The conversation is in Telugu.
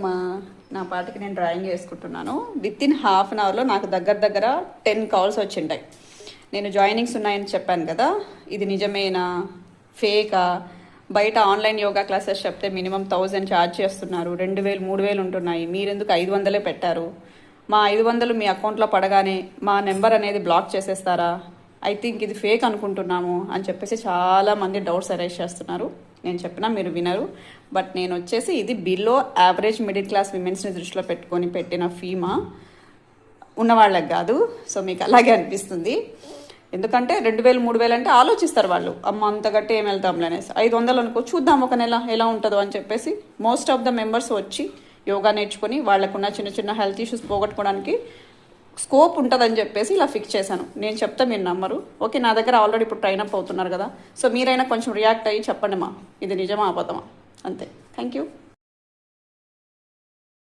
మా నా పాటికి నేను డ్రాయింగ్ వేసుకుంటున్నాను. విత్ ఇన్ హాఫ్ అన్ అవర్లో నాకు దగ్గర 10 కాల్స్ వచ్చింటాయి. నేను జాయినింగ్స్ ఉన్నాయని చెప్పాను కదా, ఇది నిజమేనా ఫేకా? బయట ఆన్లైన్ యోగా క్లాసెస్ చెప్తే మినిమం 1000 ఛార్జ్ చేస్తున్నారు, 2000 3000 ఉంటున్నాయి, మీరెందుకు 500 పెట్టారు? మా 500 మీ అకౌంట్లో పడగానే మా నెంబర్ అనేది బ్లాక్ చేసేస్తారా? ఐ థింక్ ఇది ఫేక్ అనుకుంటున్నాము అని చెప్పేసి చాలామంది డౌట్స్ అరైజ్ చేస్తున్నారు. నేను చెప్పినా మీరు వినరు. బట్ నేను వచ్చేసి ఇది బిలో యావరేజ్ మిడిల్ క్లాస్ విమెన్స్ని దృష్టిలో పెట్టుకొని పెట్టిన ఫీమా, ఉన్నవాళ్ళకి కాదు. సో మీకు అలాగే అనిపిస్తుంది. ఎందుకంటే 2000 3000 అంటే ఆలోచిస్తారు వాళ్ళు, అమ్మ అంత గట్టి ఏం వెళ్తాంలే అనేసి. 500 అనుకో, చూద్దాం ఒక నెల ఎలా ఉంటుందో అని చెప్పేసి మోస్ట్ ఆఫ్ ద మెంబర్స్ వచ్చి యోగా నేర్చుకొని వాళ్ళకున్న చిన్న చిన్న హెల్త్ ఇష్యూస్ పోగొట్టుకోవడానికి స్కోప్ ఉంటుందని చెప్పేసి ఇలా ఫిక్స్ చేశాను. నేను చెప్తా, మీరు నమ్మరు. ఓకే, నా దగ్గర ఆల్రెడీ ఇప్పుడు ట్రైన్ అప్ అవుతున్నారు కదా, సో మీరైనా కొంచెం రియాక్ట్ అయ్యి చెప్పండి, మా ఇది నిజమా అబద్ధమా, అంతే. Thank you.